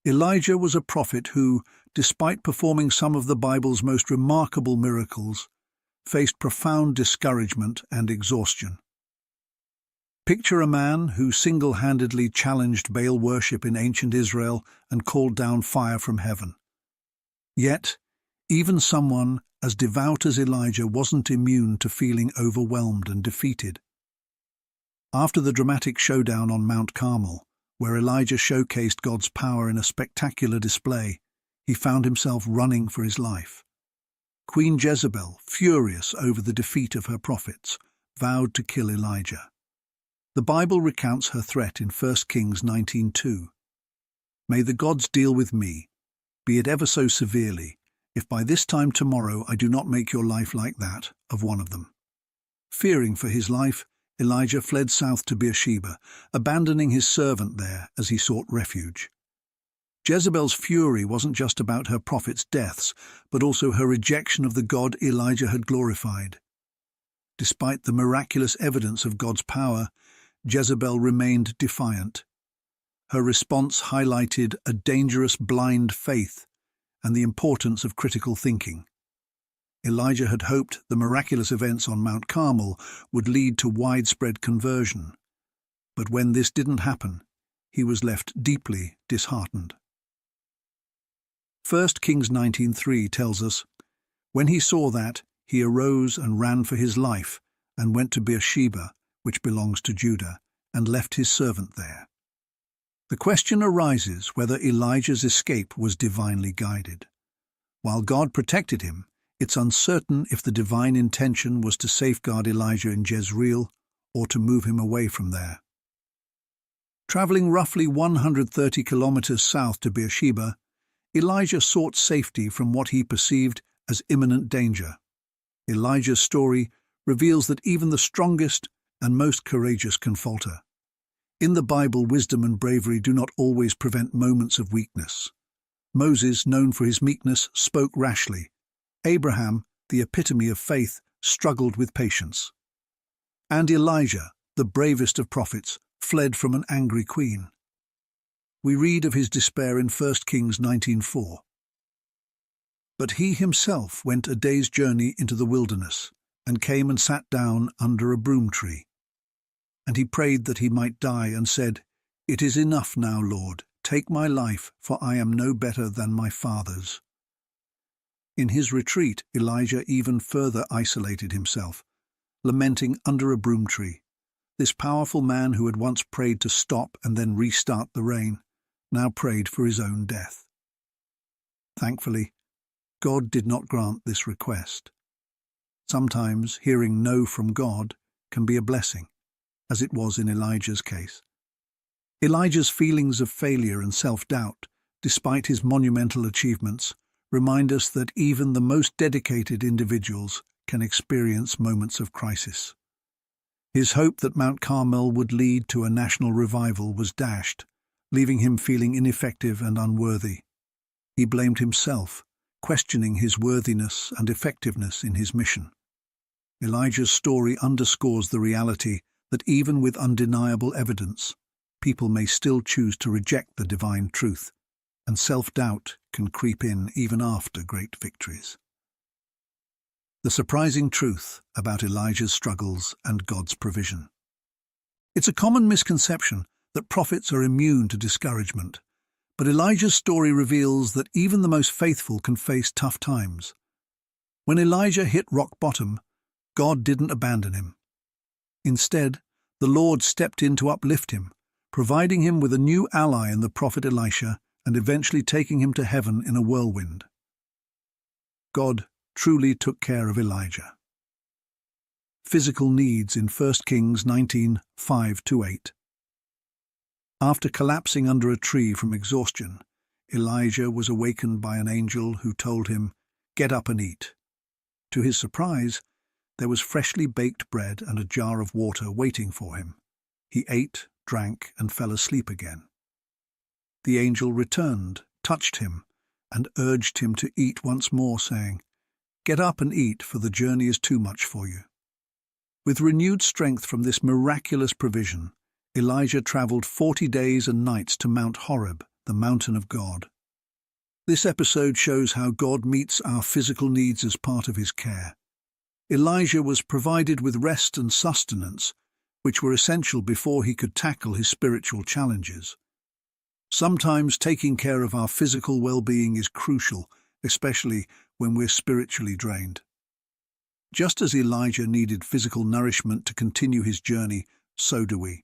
Elijah was a prophet who, despite performing some of the Bible's most remarkable miracles, faced profound discouragement and exhaustion. Picture a man who single-handedly challenged Baal worship in ancient Israel and called down fire from heaven. Yet, even someone as devout as Elijah wasn't immune to feeling overwhelmed and defeated. After the dramatic showdown on Mount Carmel, where Elijah showcased God's power in a spectacular display, he found himself running for his life. Queen Jezebel, furious over the defeat of her prophets, vowed to kill Elijah. The Bible recounts her threat in 1 Kings 19:2. "May the gods deal with me, be it ever so severely, if by this time tomorrow I do not make your life like that of one of them." Fearing for his life, Elijah fled south to Beersheba, abandoning his servant there as he sought refuge. Jezebel's fury wasn't just about her prophets' deaths, but also her rejection of the God Elijah had glorified. Despite the miraculous evidence of God's power, Jezebel remained defiant. Her response highlighted a dangerous blind faith and the importance of critical thinking. Elijah had hoped the miraculous events on Mount Carmel would lead to widespread conversion, but when this didn't happen, he was left deeply disheartened. 1 Kings 19:3 tells us, "When he saw that, he arose and ran for his life and went to Beersheba, which belongs to Judah, and left his servant there." The question arises whether Elijah's escape was divinely guided. While God protected him, it's uncertain if the divine intention was to safeguard Elijah in Jezreel or to move him away from there. Traveling roughly 130 kilometers south to Beersheba, Elijah sought safety from what he perceived as imminent danger. Elijah's story reveals that even the strongest and most courageous can falter. In the Bible, wisdom and bravery do not always prevent moments of weakness. Moses, known for his meekness, spoke rashly. Abraham, the epitome of faith, struggled with patience. And Elijah, the bravest of prophets, fled from an angry queen. We read of his despair in 1 Kings 19:4. "But he himself went a day's journey into the wilderness, and came and sat down under a broom tree. And he prayed that he might die, and said, 'It is enough now, Lord, take my life, for I am no better than my fathers.'" In his retreat, Elijah even further isolated himself, lamenting under a broom tree. This powerful man who had once prayed to stop and then restart the rain, now prayed for his own death. Thankfully, God did not grant this request. Sometimes hearing no from God can be a blessing, as it was in Elijah's case. Elijah's feelings of failure and self-doubt, despite his monumental achievements, remind us that even the most dedicated individuals can experience moments of crisis. His hope that Mount Carmel would lead to a national revival was dashed, leaving him feeling ineffective and unworthy. He blamed himself, questioning his worthiness and effectiveness in his mission. Elijah's story underscores the reality that even with undeniable evidence, people may still choose to reject the divine truth, and self-doubt can creep in even after great victories. The surprising truth about Elijah's struggles and God's provision. It's a common misconception that prophets are immune to discouragement, but Elijah's story reveals that even the most faithful can face tough times. When Elijah hit rock bottom, God didn't abandon him. Instead, the Lord stepped in to uplift him, providing him with a new ally in the prophet Elisha and eventually taking him to heaven in a whirlwind. God truly took care of Elijah. Physical needs in 1 Kings 19:5-8. After collapsing under a tree from exhaustion, Elijah was awakened by an angel who told him, "Get up and eat." To his surprise, there was freshly baked bread and a jar of water waiting for him. He ate, drank, and fell asleep again. The angel returned, touched him, and urged him to eat once more, saying, "Get up and eat, for the journey is too much for you." With renewed strength from this miraculous provision, Elijah traveled 40 days and nights to Mount Horeb, the mountain of God. This episode shows how God meets our physical needs as part of his care. Elijah was provided with rest and sustenance, which were essential before he could tackle his spiritual challenges. Sometimes taking care of our physical well-being is crucial, especially when we're spiritually drained. Just as Elijah needed physical nourishment to continue his journey, so do we.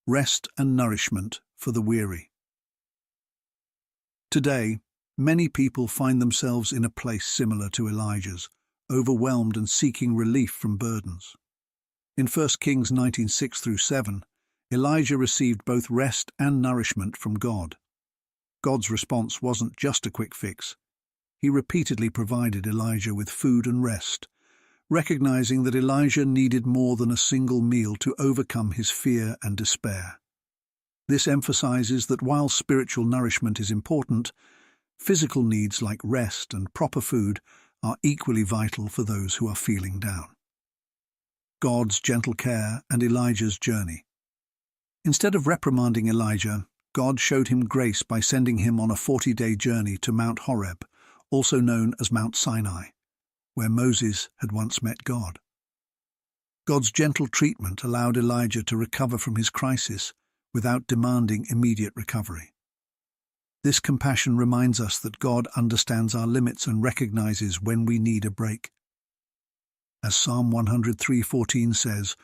Rest and nourishment for the weary. Today, many people find themselves in a place similar to Elijah's, overwhelmed and seeking relief from burdens. In 1 Kings 19:6-7, Elijah received both rest and nourishment from God. God's response wasn't just a quick fix. He repeatedly provided Elijah with food and rest, recognizing that Elijah needed more than a single meal to overcome his fear and despair. This emphasizes that while spiritual nourishment is important, physical needs like rest and proper food are equally vital for those who are feeling down. God's gentle care and Elijah's journey. Instead of reprimanding Elijah, God showed him grace by sending him on a 40-day journey to Mount Horeb, also known as Mount Sinai, where Moses had once met God. God's gentle treatment allowed Elijah to recover from his crisis without demanding immediate recovery. This compassion reminds us that God understands our limits and recognizes when we need a break. As Psalm 103:14 says,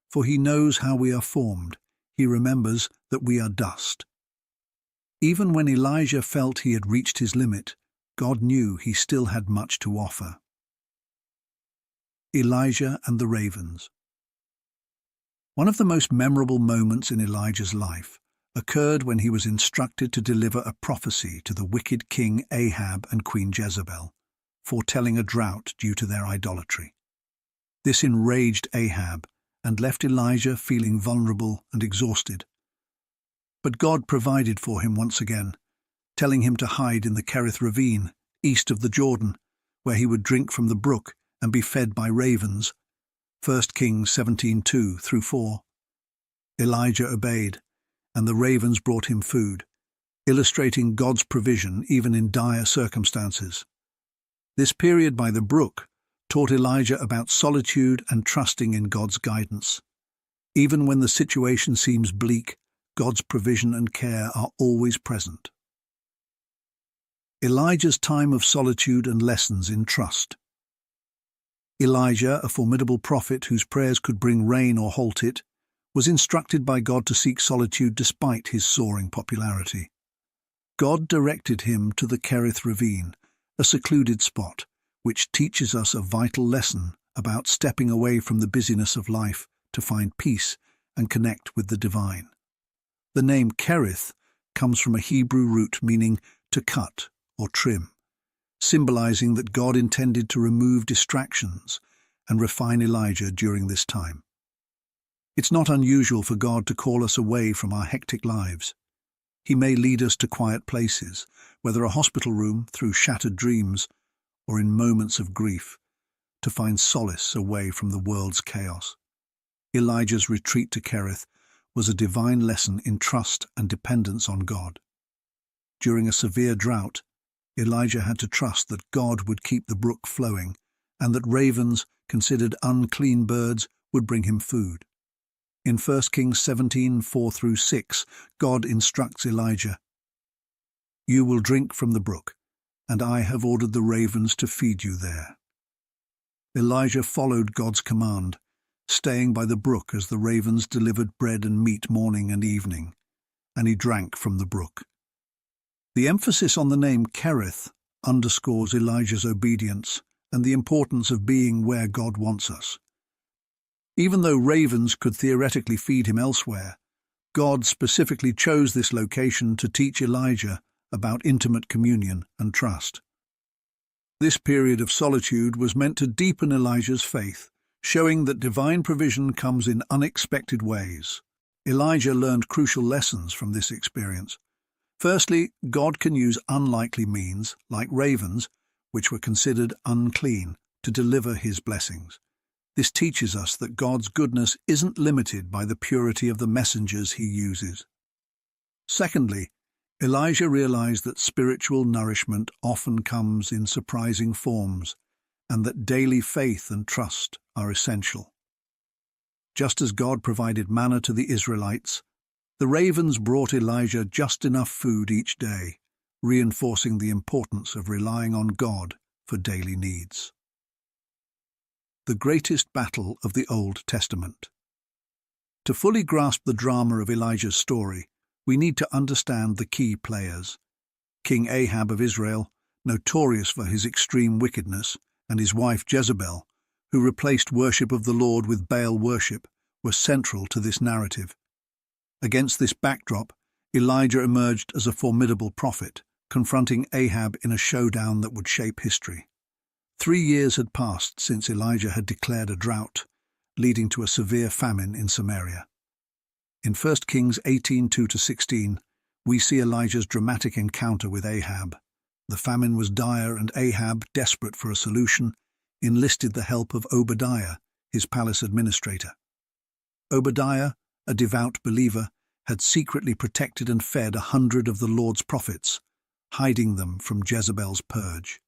"For he knows how we are formed, he remembers that we are dust." Even when Elijah felt he had reached his limit, God knew he still had much to offer. Elijah and the ravens. One of the most memorable moments in Elijah's life occurred when he was instructed to deliver a prophecy to the wicked king Ahab and Queen Jezebel, foretelling a drought due to their idolatry. This enraged Ahab and left Elijah feeling vulnerable and exhausted. But God provided for him once again, telling him to hide in the Kerith ravine, east of the Jordan, where he would drink from the brook and be fed by ravens. 1 Kings 17:2-4. Elijah obeyed, and the ravens brought him food, illustrating God's provision even in dire circumstances. This period by the brook taught Elijah about solitude and trusting in God's guidance. Even when the situation seems bleak, God's provision and care are always present. Elijah's time of solitude and lessons in trust. Elijah, a formidable prophet whose prayers could bring rain or halt it, was instructed by God to seek solitude despite his soaring popularity. God directed him to the Kerith ravine, a secluded spot, which teaches us a vital lesson about stepping away from the busyness of life to find peace and connect with the divine. The name Kerith comes from a Hebrew root meaning to cut or trim, symbolizing that God intended to remove distractions and refine Elijah during this time. It's not unusual for God to call us away from our hectic lives. He may lead us to quiet places, whether a hospital room, through shattered dreams, or in moments of grief, to find solace away from the world's chaos. Elijah's retreat to Kerith was a divine lesson in trust and dependence on God. During a severe drought, Elijah had to trust that God would keep the brook flowing and that ravens, considered unclean birds, would bring him food. In 1 Kings 17:4-6, God instructs Elijah, "You will drink from the brook, and I have ordered the ravens to feed you there." Elijah followed God's command, staying by the brook as the ravens delivered bread and meat morning and evening, and he drank from the brook. The emphasis on the name Kerith underscores Elijah's obedience and the importance of being where God wants us. Even though ravens could theoretically feed him elsewhere, God specifically chose this location to teach Elijah about intimate communion and trust. This period of solitude was meant to deepen Elijah's faith, showing that divine provision comes in unexpected ways. Elijah learned crucial lessons from this experience. Firstly, God can use unlikely means, like ravens, which were considered unclean, to deliver his blessings. This teaches us that God's goodness isn't limited by the purity of the messengers he uses. Secondly, Elijah realized that spiritual nourishment often comes in surprising forms, and that daily faith and trust are essential. Just as God provided manna to the Israelites, the ravens brought Elijah just enough food each day, reinforcing the importance of relying on God for daily needs. The greatest battle of the Old Testament. To fully grasp the drama of Elijah's story, we need to understand the key players. King Ahab of Israel, notorious for his extreme wickedness, and his wife Jezebel, who replaced worship of the Lord with Baal worship, were central to this narrative. Against this backdrop, Elijah emerged as a formidable prophet, confronting Ahab in a showdown that would shape history. 3 years had passed since Elijah had declared a drought, leading to a severe famine in Samaria. In 1 Kings 18:2-16, we see Elijah's dramatic encounter with Ahab. The famine was dire, and Ahab, desperate for a solution, enlisted the help of Obadiah, his palace administrator. Obadiah, a devout believer, had secretly protected and fed 100 of the Lord's prophets, hiding them from Jezebel's purge.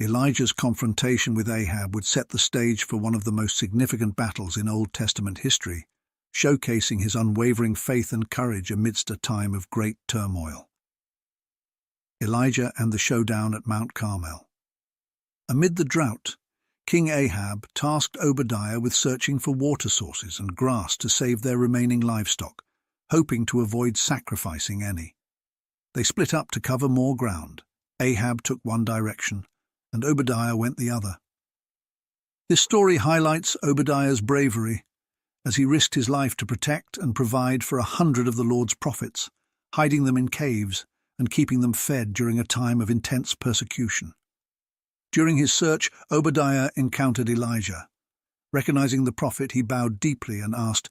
Elijah's confrontation with Ahab would set the stage for one of the most significant battles in Old Testament history, showcasing his unwavering faith and courage amidst a time of great turmoil. Elijah and the showdown at Mount Carmel. Amid the drought, King Ahab tasked Obadiah with searching for water sources and grass to save their remaining livestock, hoping to avoid sacrificing any. They split up to cover more ground. Ahab took one direction, and Obadiah went the other. This story highlights Obadiah's bravery, as he risked his life to protect and provide for 100 of the Lord's prophets, hiding them in caves and keeping them fed during a time of intense persecution. During his search, Obadiah encountered Elijah. Recognizing the prophet, he bowed deeply and asked,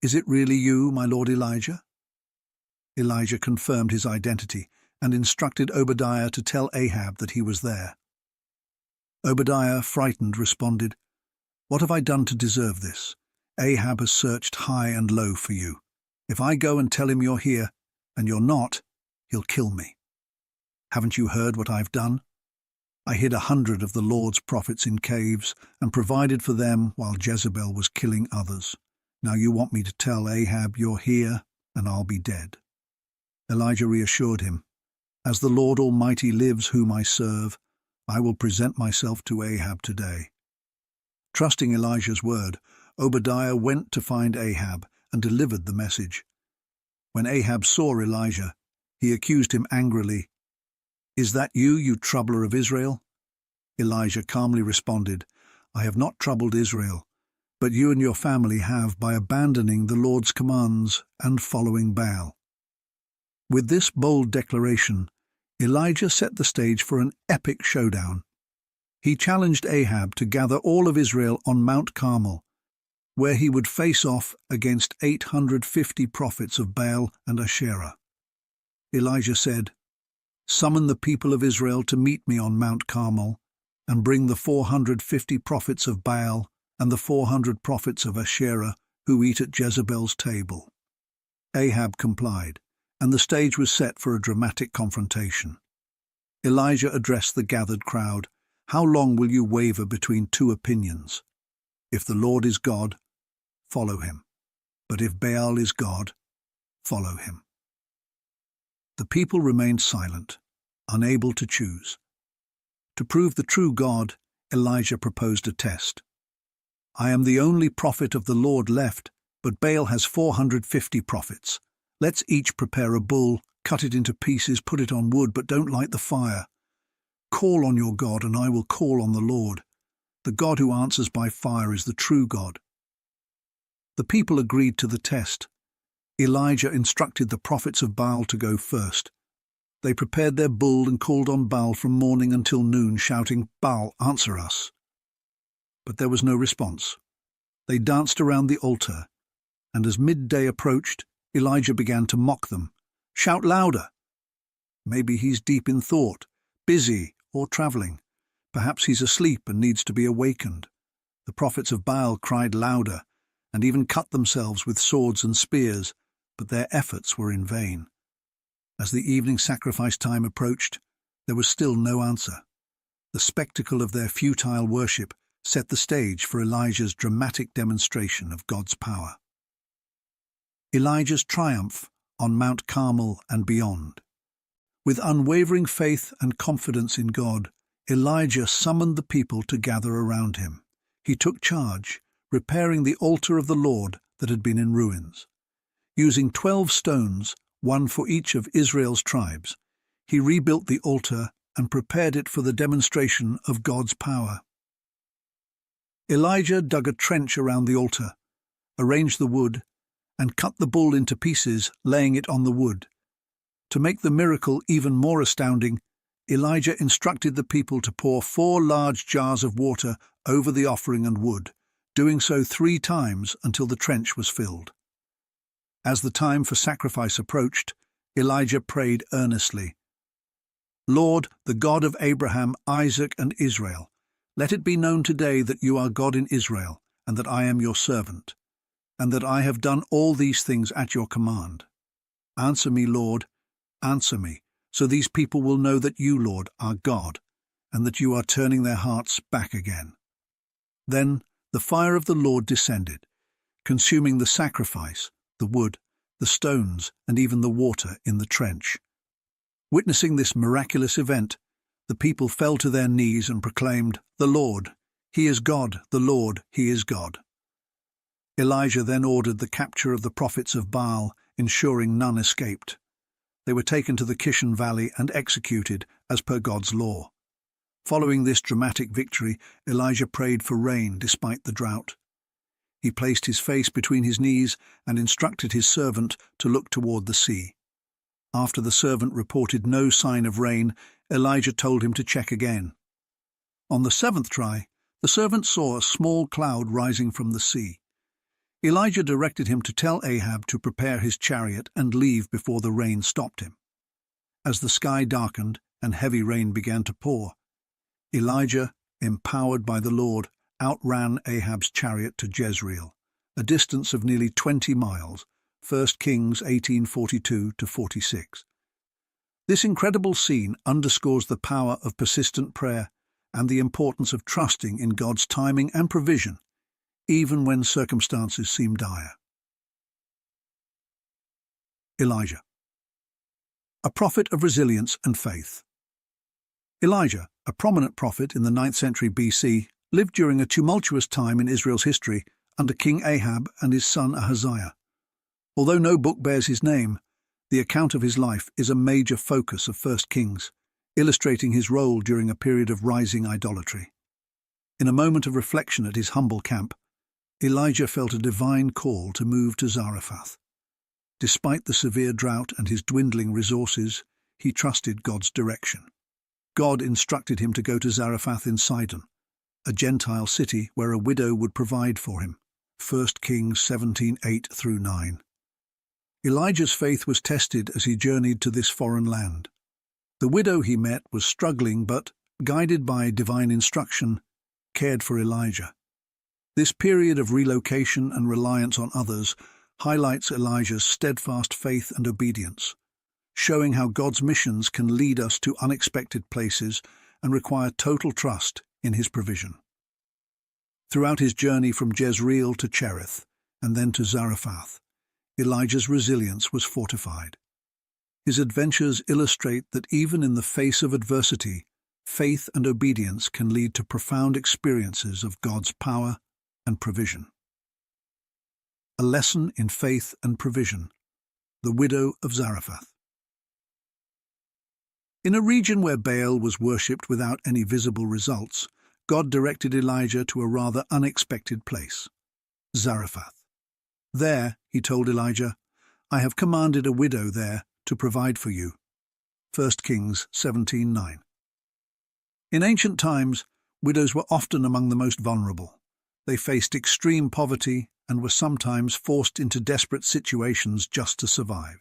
"Is it really you, my lord Elijah?" Elijah confirmed his identity and instructed Obadiah to tell Ahab that he was there. Obadiah, frightened, responded, "What have I done to deserve this? Ahab has searched high and low for you. If I go and tell him you're here, and you're not, he'll kill me. Haven't you heard what I've done? I hid 100 of the Lord's prophets in caves and provided for them while Jezebel was killing others. Now you want me to tell Ahab you're here, and I'll be dead." Elijah reassured him, "As the Lord Almighty lives whom I serve, I will present myself to Ahab today." Trusting Elijah's word, Obadiah went to find Ahab and delivered the message. When Ahab saw Elijah, he accused him angrily. "Is that you, you troubler of Israel?" Elijah calmly responded, "I have not troubled Israel, but you and your family have by abandoning the Lord's commands and following Baal." With this bold declaration, Elijah set the stage for an epic showdown. He challenged Ahab to gather all of Israel on Mount Carmel, where he would face off against 850 prophets of Baal and Asherah. Elijah said, "Summon the people of Israel to meet me on Mount Carmel, and bring the 450 prophets of Baal and the 400 prophets of Asherah who eat at Jezebel's table." Ahab complied, and the stage was set for a dramatic confrontation. Elijah addressed the gathered crowd, "How long will you waver between two opinions? If the Lord is God, follow him. But if Baal is God, follow him." The people remained silent, unable to choose. To prove the true God, Elijah proposed a test. "I am the only prophet of the Lord left, but Baal has 450 prophets. Let's each prepare a bull, cut it into pieces, put it on wood, but don't light the fire. Call on your God, and I will call on the Lord. The God who answers by fire is the true God." The people agreed to the test. Elijah instructed the prophets of Baal to go first. They prepared their bull and called on Baal from morning until noon, shouting, "Baal, answer us." But there was no response. They danced around the altar, and as midday approached, Elijah began to mock them. "Shout louder." Maybe he's deep in thought, busy, or traveling. Perhaps he's asleep and needs to be awakened. The prophets of Baal cried louder, and even cut themselves with swords and spears, but their efforts were in vain. As the evening sacrifice time approached, there was still no answer. The spectacle of their futile worship set the stage for Elijah's dramatic demonstration of God's power. Elijah's triumph on Mount Carmel and beyond. With unwavering faith and confidence in God, Elijah summoned the people to gather around him. He took charge, repairing the altar of the Lord that had been in ruins. Using 12 stones, one for each of Israel's tribes, he rebuilt the altar and prepared it for the demonstration of God's power. Elijah dug a trench around the altar, arranged the wood, and cut the bull into pieces, laying it on the wood. To make the miracle even more astounding, Elijah instructed the people to pour 4 large jars of water over the offering and wood, doing so 3 times until the trench was filled. As the time for sacrifice approached, Elijah prayed earnestly, "Lord, the God of Abraham, Isaac, and Israel, let it be known today that you are God in Israel, and that I am your servant, and that I have done all these things at your command. Answer me, Lord, answer me, so these people will know that you, Lord, are God, and that you are turning their hearts back again." Then the fire of the Lord descended, consuming the sacrifice, the wood, the stones, and even the water in the trench. Witnessing this miraculous event, the people fell to their knees and proclaimed, "The Lord, He is God, the Lord, He is God." Elijah then ordered the capture of the prophets of Baal, ensuring none escaped. They were taken to the Kishon Valley and executed as per God's law. Following this dramatic victory, Elijah prayed for rain despite the drought. He placed his face between his knees and instructed his servant to look toward the sea. After the servant reported no sign of rain, Elijah told him to check again. On the 7th try, the servant saw a small cloud rising from the sea. Elijah directed him to tell Ahab to prepare his chariot and leave before the rain stopped him. As the sky darkened and heavy rain began to pour, Elijah, empowered by the Lord, outran Ahab's chariot to Jezreel, a distance of nearly 20 miles, 1 Kings 18:42-46. This incredible scene underscores the power of persistent prayer and the importance of trusting in God's timing and provision, even when circumstances seem dire. Elijah, a prophet of resilience and faith. Elijah, a prominent prophet in the 9th century BC, lived during a tumultuous time in Israel's history under King Ahab and his son Ahaziah. Although no book bears his name, the account of his life is a major focus of 1 Kings, illustrating his role during a period of rising idolatry. In a moment of reflection at his humble camp, Elijah felt a divine call to move to Zarephath. Despite the severe drought and his dwindling resources, he trusted God's direction. God instructed him to go to Zarephath in Sidon, a Gentile city where a widow would provide for him. 1 Kings 17:8-9. Elijah's faith was tested as he journeyed to this foreign land. The widow he met was struggling but, guided by divine instruction, cared for Elijah. This period of relocation and reliance on others highlights Elijah's steadfast faith and obedience, showing how God's missions can lead us to unexpected places and require total trust in his provision. Throughout his journey from Jezreel to Cherith and then to Zarephath, Elijah's resilience was fortified. His adventures illustrate that even in the face of adversity, faith and obedience can lead to profound experiences of God's power and provision. A lesson in faith and provision. The widow of Zarephath. In a region where Baal was worshipped without any visible results, God directed Elijah to a rather unexpected place, Zarephath. There, he told Elijah, "I have commanded a widow there to provide for you." 1 Kings 17:9. In ancient times, widows were often among the most vulnerable. They faced extreme poverty and were sometimes forced into desperate situations just to survive.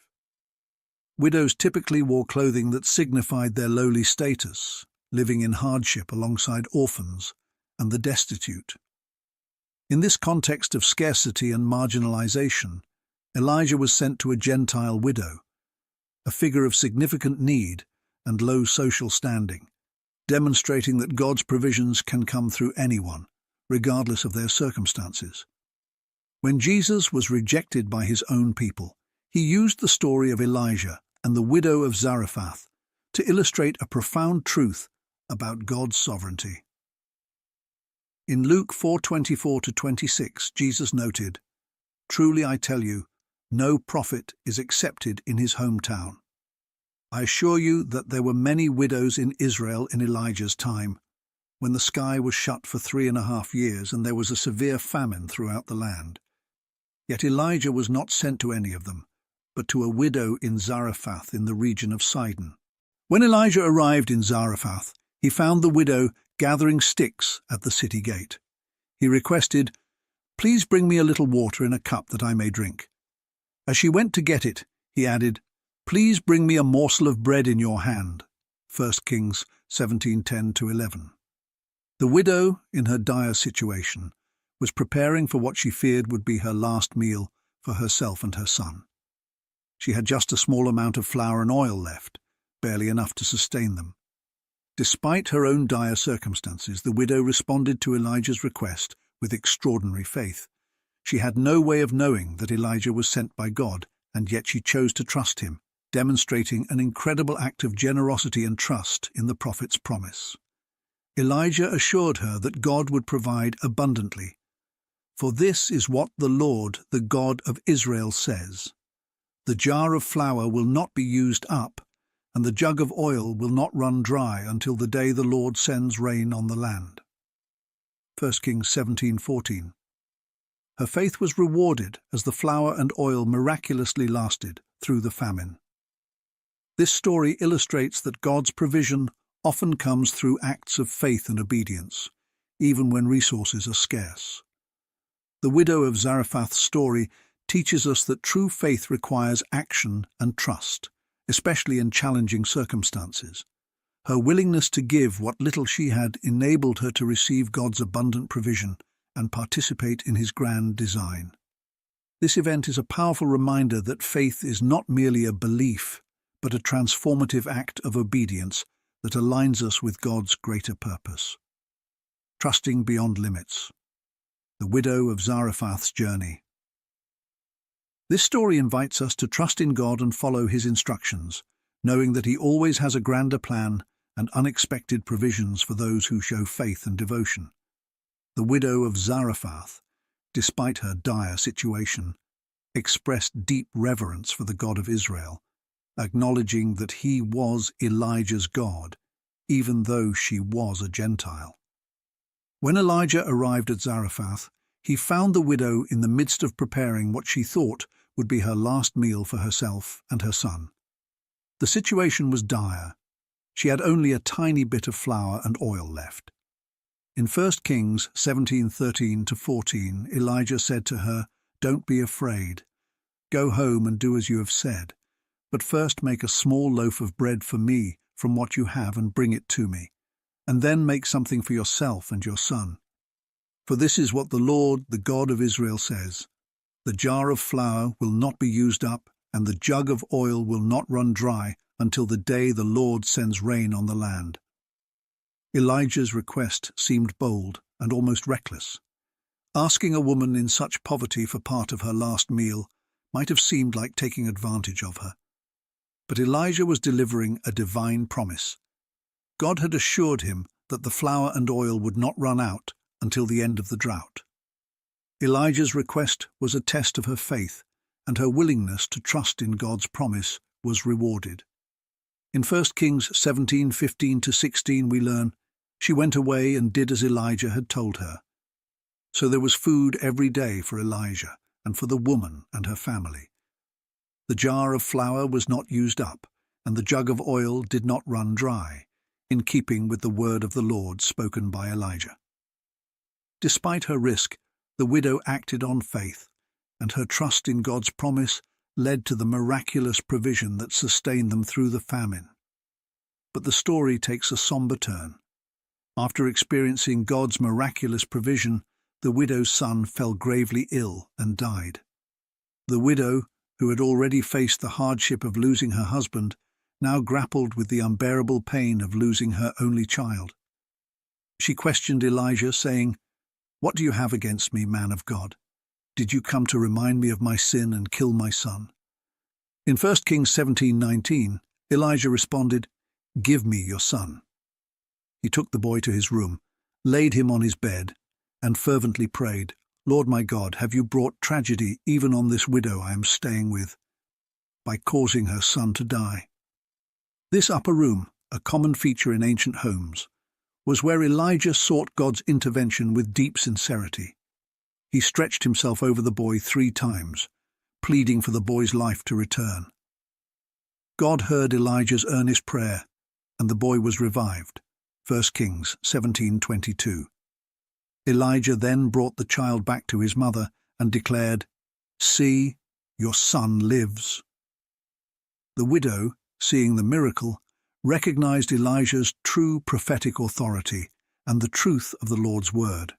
Widows typically wore clothing that signified their lowly status, living in hardship alongside orphans and the destitute. In this context of scarcity and marginalization, Elijah was sent to a Gentile widow, a figure of significant need and low social standing, demonstrating that God's provisions can come through anyone, regardless of their circumstances. When Jesus was rejected by his own people, he used the story of Elijah and the widow of Zarephath to illustrate a profound truth about God's sovereignty. In Luke 4:24-26, Jesus noted, "Truly I tell you, no prophet is accepted in his hometown. I assure you that there were many widows in Israel in Elijah's time, when the sky was shut for 3.5 years and there was a severe famine throughout the land. Yet Elijah was not sent to any of them, but to a widow in Zarephath in the region of Sidon. When Elijah arrived in Zarephath, he found the widow gathering sticks at the city gate. He requested, 'Please bring me a little water in a cup that I may drink.' As she went to get it, he added, 'Please bring me a morsel of bread in your hand.' 1 Kings 17:10-11. The widow, in her dire situation, was preparing for what she feared would be her last meal for herself and her son. She had just a small amount of flour and oil left, barely enough to sustain them. Despite her own dire circumstances, the widow responded to Elijah's request with extraordinary faith. She had no way of knowing that Elijah was sent by God, and yet she chose to trust him, demonstrating an incredible act of generosity and trust in the prophet's promise. Elijah assured her that God would provide abundantly. "For this is what the Lord, the God of Israel, says. The jar of flour will not be used up, and the jug of oil will not run dry until the day the Lord sends rain on the land." 1 Kings 17:14. Her faith was rewarded as the flour and oil miraculously lasted through the famine. This story illustrates that God's provision often comes through acts of faith and obedience, even when resources are scarce. The widow of Zarephath's story teaches us that true faith requires action and trust, especially in challenging circumstances. Her willingness to give what little she had enabled her to receive God's abundant provision and participate in his grand design. This event is a powerful reminder that faith is not merely a belief, but a transformative act of obedience that aligns us with God's greater purpose. Trusting beyond limits. The widow of Zarephath's journey. This story invites us to trust in God and follow his instructions, knowing that he always has a grander plan and unexpected provisions for those who show faith and devotion. The widow of Zarephath, despite her dire situation, expressed deep reverence for the God of Israel, acknowledging that he was Elijah's God, even though she was a Gentile. When Elijah arrived at Zarephath, he found the widow in the midst of preparing what she thought would be her last meal for herself and her son. The situation was dire. She had only a tiny bit of flour and oil left. In 1 Kings 17:13-14, Elijah said to her, "Don't be afraid. Go home and do as you have said. But first make a small loaf of bread for me from what you have and bring it to me. And then make something for yourself and your son. For this is what the Lord, the God of Israel, says. The jar of flour will not be used up, and the jug of oil will not run dry until the day the Lord sends rain on the land." Elijah's request seemed bold and almost reckless. Asking a woman in such poverty for part of her last meal might have seemed like taking advantage of her. But Elijah was delivering a divine promise. God had assured him that the flour and oil would not run out until the end of the drought. Elijah's request was a test of her faith, and her willingness to trust in God's promise was rewarded. In 1 Kings 17:15-16 we learn, "She went away and did as Elijah had told her." So there was food every day for Elijah and for the woman and her family. The jar of flour was not used up, and the jug of oil did not run dry, in keeping with the word of the Lord spoken by Elijah. Despite her risk, the widow acted on faith, and her trust in God's promise led to the miraculous provision that sustained them through the famine. But the story takes a somber turn. After experiencing God's miraculous provision, the widow's son fell gravely ill and died. The widow, who had already faced the hardship of losing her husband, now grappled with the unbearable pain of losing her only child. She questioned Elijah, saying, "What do you have against me, man of God? Did you come to remind me of my sin and kill my son?" In 1 Kings 17:19, Elijah responded, "Give me your son." He took the boy to his room, laid him on his bed, and fervently prayed, "Lord my God, have you brought tragedy even on this widow I am staying with, by causing her son to die?" This upper room, a common feature in ancient homes, was where Elijah sought God's intervention with deep sincerity. He stretched himself over the boy 3 times, pleading for the boy's life to return. God heard Elijah's earnest prayer, and the boy was revived. 1 Kings 17:22. Elijah then brought the child back to his mother and declared, "See, your son lives." The widow, seeing the miracle, recognized Elijah's true prophetic authority and the truth of the Lord's word.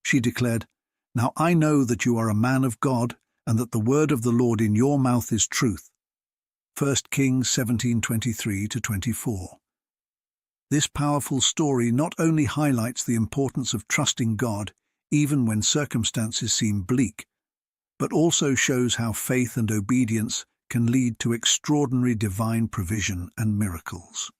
She declared, "Now I know that you are a man of God and that the word of the Lord in your mouth is truth." 1 Kings 17:23-24. This powerful story not only highlights the importance of trusting God even when circumstances seem bleak, but also shows how faith and obedience can lead to extraordinary divine provision and miracles.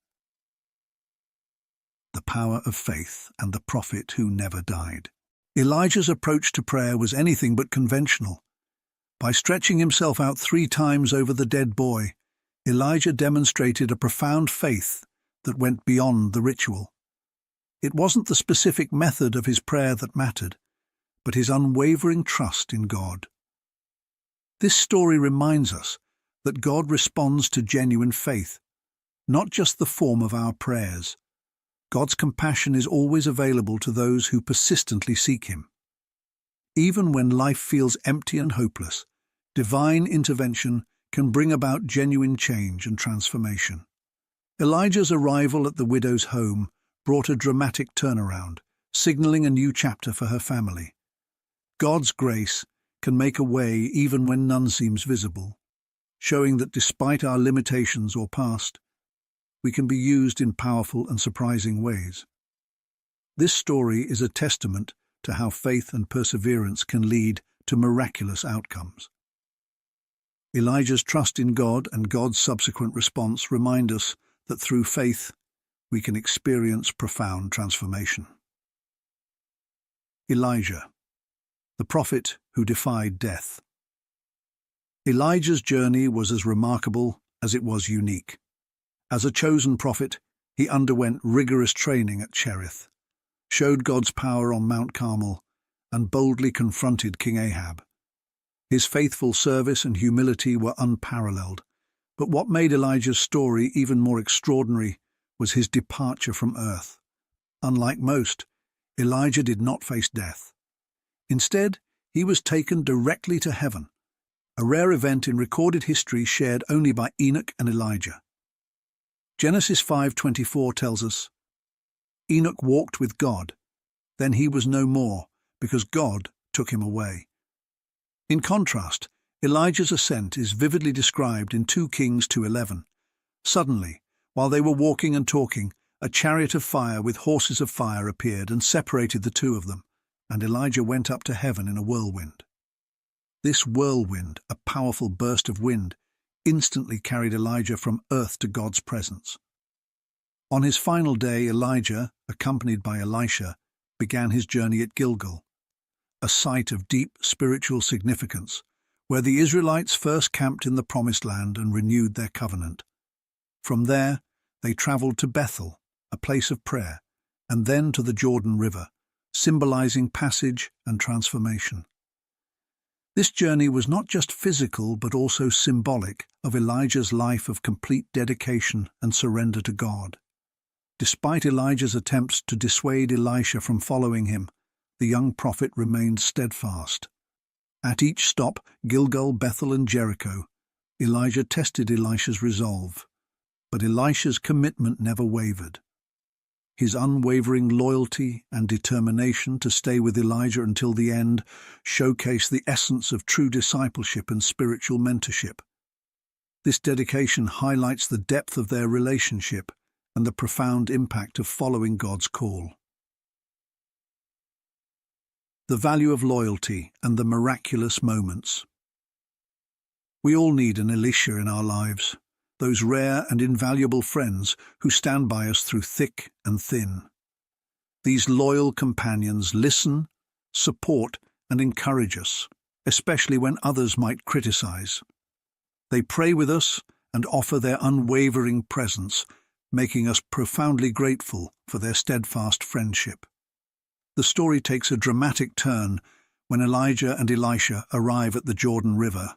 The power of faith and the prophet who never died. Elijah's approach to prayer was anything but conventional. By stretching himself out 3 times over the dead boy, Elijah demonstrated a profound faith that went beyond the ritual. It wasn't the specific method of his prayer that mattered, but his unwavering trust in God. This story reminds us that God responds to genuine faith, not just the form of our prayers. God's compassion is always available to those who persistently seek Him. Even when life feels empty and hopeless, divine intervention can bring about genuine change and transformation. Elijah's arrival at the widow's home brought a dramatic turnaround, signaling a new chapter for her family. God's grace can make a way even when none seems visible, showing that despite our limitations or past, we can be used in powerful and surprising ways. This story is a testament to how faith and perseverance can lead to miraculous outcomes. Elijah's trust in God and God's subsequent response remind us that through faith we can experience profound transformation. Elijah, the prophet who defied death. Elijah's journey was as remarkable as it was unique. As a chosen prophet, he underwent rigorous training at Cherith, showed God's power on Mount Carmel, and boldly confronted King Ahab. His faithful service and humility were unparalleled, but what made Elijah's story even more extraordinary was his departure from earth. Unlike most, Elijah did not face death. Instead, he was taken directly to heaven, a rare event in recorded history shared only by Enoch and Elijah. Genesis 5:24 tells us, "Enoch walked with God, then he was no more, because God took him away." In contrast, Elijah's ascent is vividly described in 2 Kings 2:11. Suddenly, while they were walking and talking, a chariot of fire with horses of fire appeared and separated the two of them, and Elijah went up to heaven in a whirlwind. This whirlwind, a powerful burst of wind, instantly carried Elijah from earth to God's presence. On his final day, Elijah, accompanied by Elisha, began his journey at Gilgal, a site of deep spiritual significance, where the Israelites first camped in the Promised Land and renewed their covenant. From there, they traveled to Bethel, a place of prayer, and then to the Jordan River, symbolizing passage and transformation. This journey was not just physical but also symbolic of Elijah's life of complete dedication and surrender to God. Despite Elijah's attempts to dissuade Elisha from following him, the young prophet remained steadfast. At each stop, Gilgal, Bethel, and Jericho, Elijah tested Elisha's resolve, but Elisha's commitment never wavered. His unwavering loyalty and determination to stay with Elijah until the end showcase the essence of true discipleship and spiritual mentorship. This dedication highlights the depth of their relationship and the profound impact of following God's call. The value of loyalty and the miraculous moments. We all need an Elisha in our lives, those rare and invaluable friends who stand by us through thick and thin. These loyal companions listen, support, and encourage us, especially when others might criticize. They pray with us and offer their unwavering presence, making us profoundly grateful for their steadfast friendship. The story takes a dramatic turn when Elijah and Elisha arrive at the Jordan River,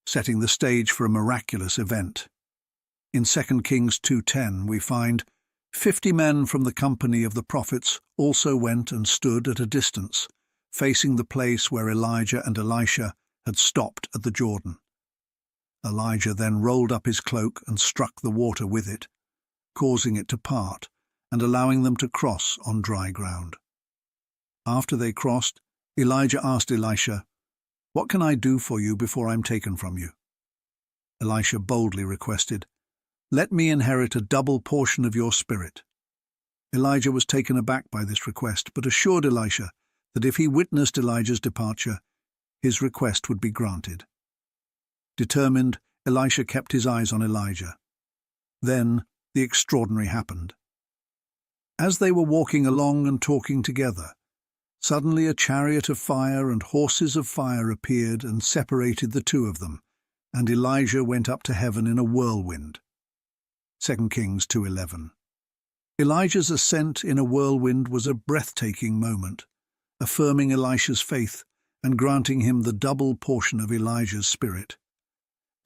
setting the stage for a miraculous event. In 2 Kings 2:10 we find, 50 men from the company of the prophets also went and stood at a distance, facing the place where Elijah and Elisha had stopped at the Jordan. Elijah then rolled up his cloak and struck the water with it, causing it to part and allowing them to cross on dry ground. After they crossed, Elijah asked Elisha, "What can I do for you before I'm taken from you?" Elisha boldly requested, "Let me inherit a double portion of your spirit." Elijah was taken aback by this request, but assured Elisha that if he witnessed Elijah's departure, his request would be granted. Determined, Elisha kept his eyes on Elijah. Then the extraordinary happened. As they were walking along and talking together, suddenly a chariot of fire and horses of fire appeared and separated the two of them, and Elijah went up to heaven in a whirlwind. 2 Kings 2:11. Elijah's ascent in a whirlwind was a breathtaking moment, affirming Elisha's faith and granting him the double portion of Elijah's spirit.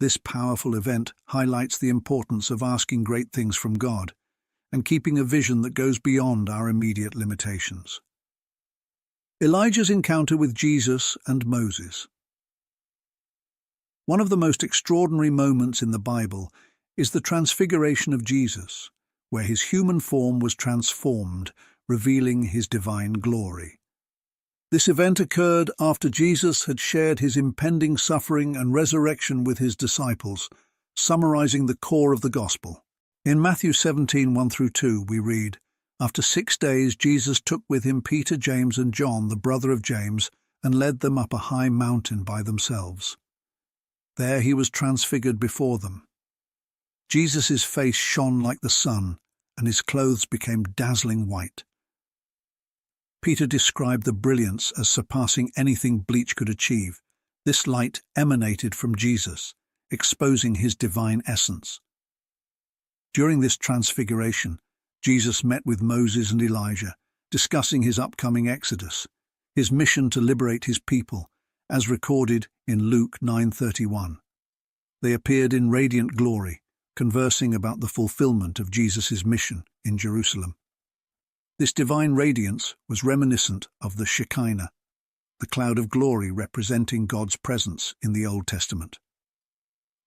This powerful event highlights the importance of asking great things from God and keeping a vision that goes beyond our immediate limitations. Elijah's encounter with Jesus and Moses. One of the most extraordinary moments in the Bible is the transfiguration of Jesus, where his human form was transformed, revealing his divine glory. This event occurred after Jesus had shared his impending suffering and resurrection with his disciples, summarizing the core of the gospel. In Matthew 17:1-2 we read, "After 6 days Jesus took with him Peter, James, and John, the brother of James, and led them up a high mountain by themselves. There he was transfigured before them. Jesus' face shone like the sun, and his clothes became dazzling white." Peter described the brilliance as surpassing anything bleach could achieve. This light emanated from Jesus, exposing his divine essence. During this transfiguration, Jesus met with Moses and Elijah, discussing his upcoming exodus, his mission to liberate his people, as recorded in Luke 9:31. They appeared in radiant glory, conversing about the fulfillment of Jesus' mission in Jerusalem. This divine radiance was reminiscent of the Shekinah, the cloud of glory representing God's presence in the Old Testament.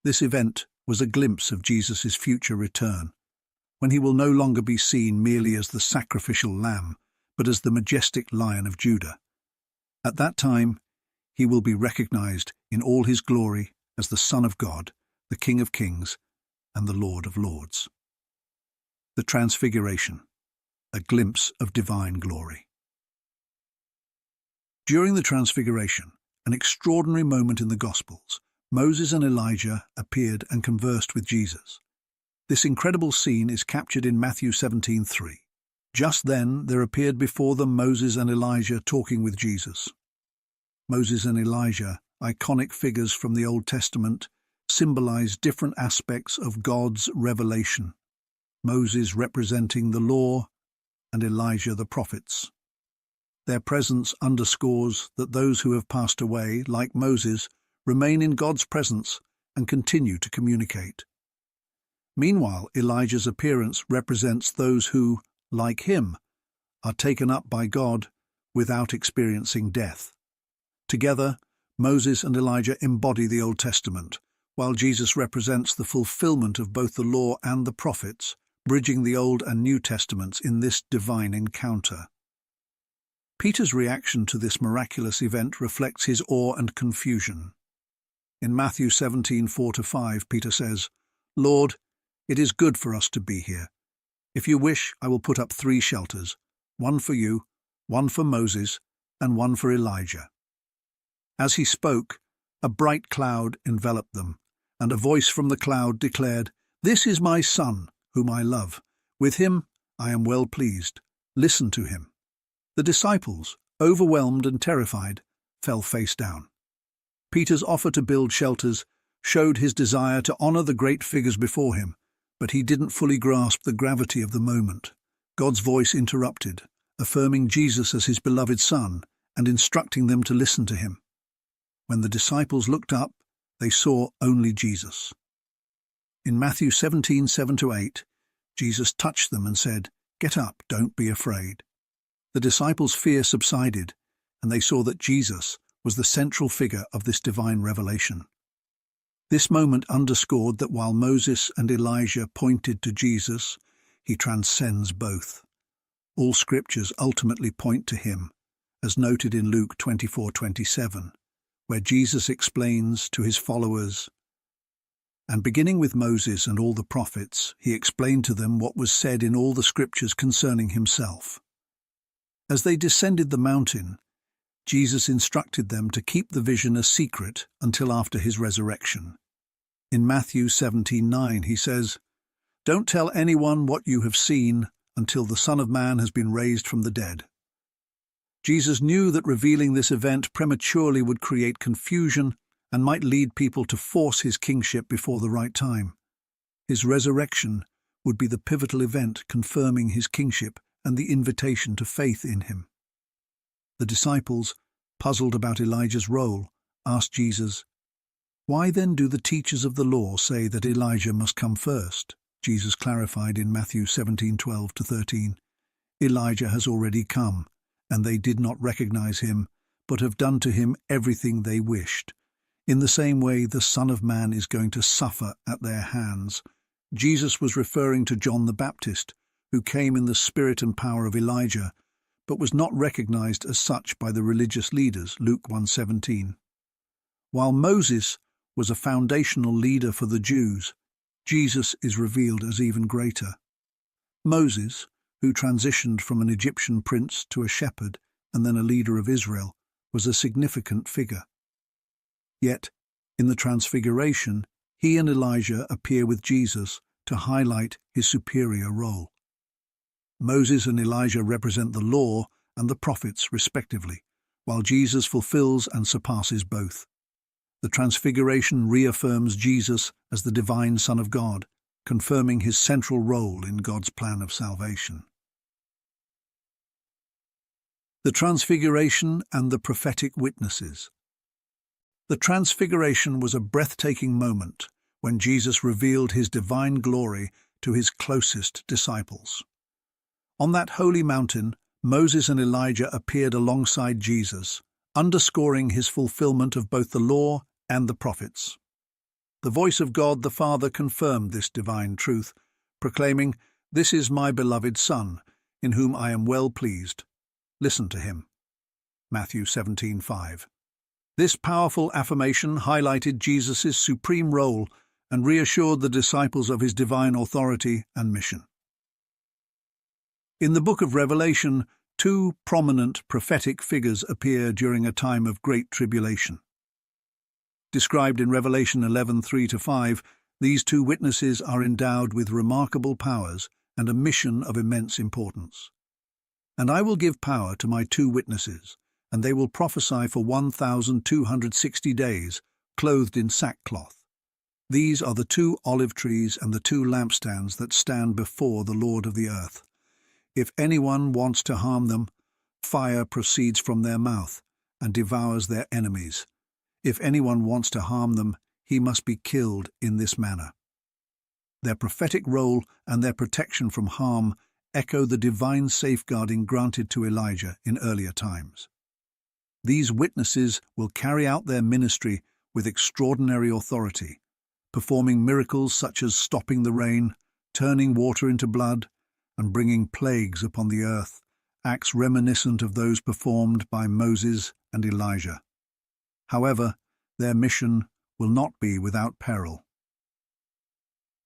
This event was a glimpse of Jesus' future return, when he will no longer be seen merely as the sacrificial lamb, but as the majestic Lion of Judah. At that time, he will be recognized in all his glory as the Son of God, the King of Kings, and the Lord of Lords. The Transfiguration, a glimpse of divine glory. During the Transfiguration, an extraordinary moment in the Gospels, Moses and Elijah appeared and conversed with Jesus. This incredible scene is captured in Matthew 17:3. Just then there appeared before them Moses and Elijah talking with Jesus. Moses and Elijah, iconic figures from the Old Testament, symbolize different aspects of God's revelation, Moses representing the law and Elijah the prophets. Their presence underscores that those who have passed away, like Moses, remain in God's presence and continue to communicate. Meanwhile, Elijah's appearance represents those who, like him, are taken up by God without experiencing death. Together, Moses and Elijah embody the Old Testament, while Jesus represents the fulfillment of both the law and the prophets, bridging the Old and New Testaments in this divine encounter. Peter's reaction to this miraculous event reflects his awe and confusion. In Matthew 17:4-5, Peter says, "Lord, it is good for us to be here. If you wish, I will put up 3 shelters, one for you, one for Moses, and one for Elijah." As he spoke, a bright cloud enveloped them, and a voice from the cloud declared, "This is my Son, whom I love. With him I am well pleased. Listen to him." The disciples, overwhelmed and terrified, fell face down. Peter's offer to build shelters showed his desire to honor the great figures before him, but he didn't fully grasp the gravity of the moment. God's voice interrupted, affirming Jesus as his beloved Son and instructing them to listen to him. When the disciples looked up, they saw only Jesus. In Matthew 17:7-8, Jesus touched them and said, "Get up, don't be afraid." The disciples' fear subsided, and they saw that Jesus was the central figure of this divine revelation. This moment underscored that while Moses and Elijah pointed to Jesus, he transcends both. All scriptures ultimately point to him, as noted in Luke 24:27, where Jesus explains to his followers, "And beginning with Moses and all the prophets, he explained to them what was said in all the scriptures concerning himself." As they descended the mountain, Jesus instructed them to keep the vision a secret until after his resurrection. In Matthew 17:9 he says, "Don't tell anyone what you have seen until the Son of Man has been raised from the dead." Jesus knew that revealing this event prematurely would create confusion and might lead people to force his kingship before the right time. His resurrection would be the pivotal event confirming his kingship and the invitation to faith in him. The disciples, puzzled about Elijah's role, asked Jesus, "Why then do the teachers of the law say that Elijah must come first?" Jesus clarified in Matthew 17:12-13, "Elijah has already come, and they did not recognize him, but have done to him everything they wished. In the same way, the Son of Man is going to suffer at their hands." Jesus was referring to John the Baptist, who came in the spirit and power of Elijah, but was not recognized as such by the religious leaders, Luke 1:17. While Moses was a foundational leader for the Jews, Jesus is revealed as even greater. Moses, who transitioned from an Egyptian prince to a shepherd and then a leader of Israel, was a significant figure. Yet, in the Transfiguration, he and Elijah appear with Jesus to highlight his superior role. Moses and Elijah represent the law and the prophets, respectively, while Jesus fulfills and surpasses both. The Transfiguration reaffirms Jesus as the divine Son of God, confirming his central role in God's plan of salvation. The Transfiguration and the prophetic witnesses. The Transfiguration was a breathtaking moment when Jesus revealed his divine glory to his closest disciples. On that holy mountain, Moses and Elijah appeared alongside Jesus, underscoring his fulfillment of both the law and the prophets. The voice of God the Father confirmed this divine truth, proclaiming, "This is my beloved Son, in whom I am well pleased. Listen to him." Matthew 17:5. This powerful affirmation highlighted Jesus' supreme role and reassured the disciples of his divine authority and mission. In the book of Revelation, 2 prominent prophetic figures appear during a time of great tribulation. Described in Revelation 11:3-5, these 2 witnesses are endowed with remarkable powers and a mission of immense importance. "And I will give power to my 2 witnesses, and they will prophesy for 1,260 days, clothed in sackcloth. These are the 2 olive trees and the 2 lampstands that stand before the Lord of the earth. If anyone wants to harm them, fire proceeds from their mouth and devours their enemies. If anyone wants to harm them, he must be killed in this manner." Their prophetic role and their protection from harm echo the divine safeguarding granted to Elijah in earlier times. These witnesses will carry out their ministry with extraordinary authority, performing miracles such as stopping the rain, turning water into blood and bringing plagues upon the earth, acts reminiscent of those performed by Moses and Elijah. However, their mission will not be without peril.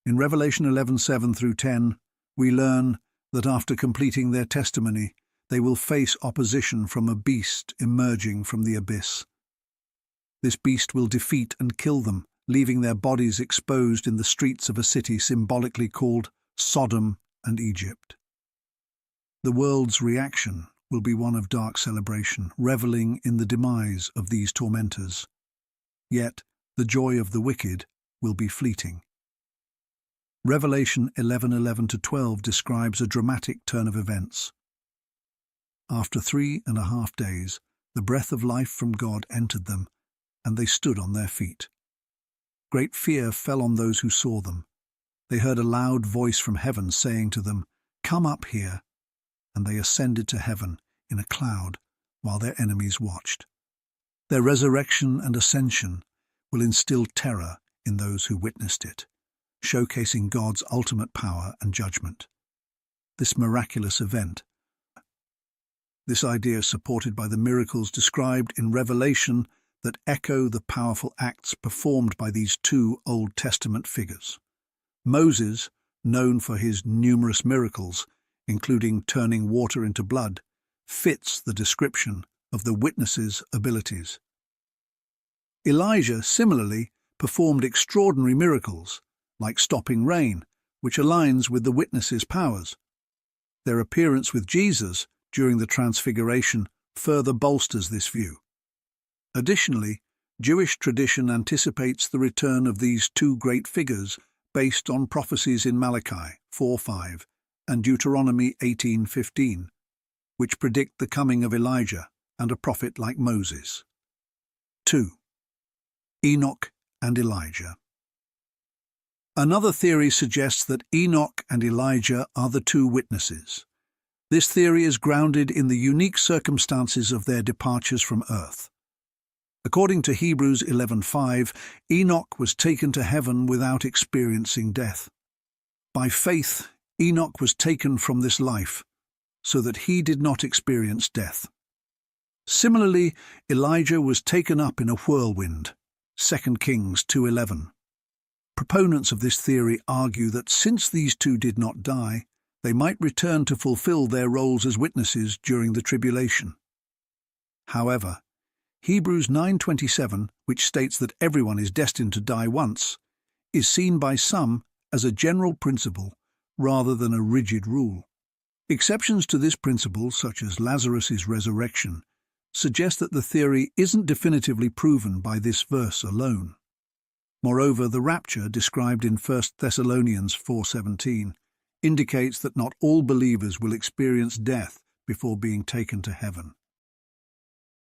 In Revelation 11:7-10, we learn that after completing their testimony, they will face opposition from a beast emerging from the abyss. This beast will defeat and kill them, leaving their bodies exposed in the streets of a city symbolically called Sodom and Egypt. The world's reaction will be one of dark celebration, reveling in the demise of these tormentors. Yet, the joy of the wicked will be fleeting. Revelation 11:11-12 describes a dramatic turn of events. After 3.5 days, the breath of life from God entered them, and they stood on their feet. Great fear fell on those who saw them. They heard a loud voice from heaven saying to them, "Come up here," and they ascended to heaven in a cloud while their enemies watched. Their resurrection and ascension will instill terror in those who witnessed it, showcasing God's ultimate power and judgment. This miraculous event, this idea is supported by the miracles described in Revelation that echo the powerful acts performed by these two Old Testament figures. Moses, known for his numerous miracles, including turning water into blood, fits the description of the witness's abilities. Elijah, similarly, performed extraordinary miracles, like stopping rain, which aligns with the witness's powers. Their appearance with Jesus during the Transfiguration further bolsters this view. Additionally, Jewish tradition anticipates the return of these two great figures based on prophecies in Malachi 4:5 and Deuteronomy 18:15, which predict the coming of Elijah and a prophet like Moses. 2. Enoch and Elijah. Another theory suggests that Enoch and Elijah are the two witnesses. This theory is grounded in the unique circumstances of their departures from earth. According to Hebrews 11:5, Enoch was taken to heaven without experiencing death. By faith, Enoch was taken from this life, so that he did not experience death. Similarly, Elijah was taken up in a whirlwind, 2 Kings 2:11. Proponents of this theory argue that since these two did not die, they might return to fulfill their roles as witnesses during the tribulation. However, Hebrews 9:27, which states that everyone is destined to die once, is seen by some as a general principle rather than a rigid rule. Exceptions to this principle, such as Lazarus' resurrection, suggest that the theory isn't definitively proven by this verse alone. Moreover, the rapture described in 1 Thessalonians 4:17 indicates that not all believers will experience death before being taken to heaven.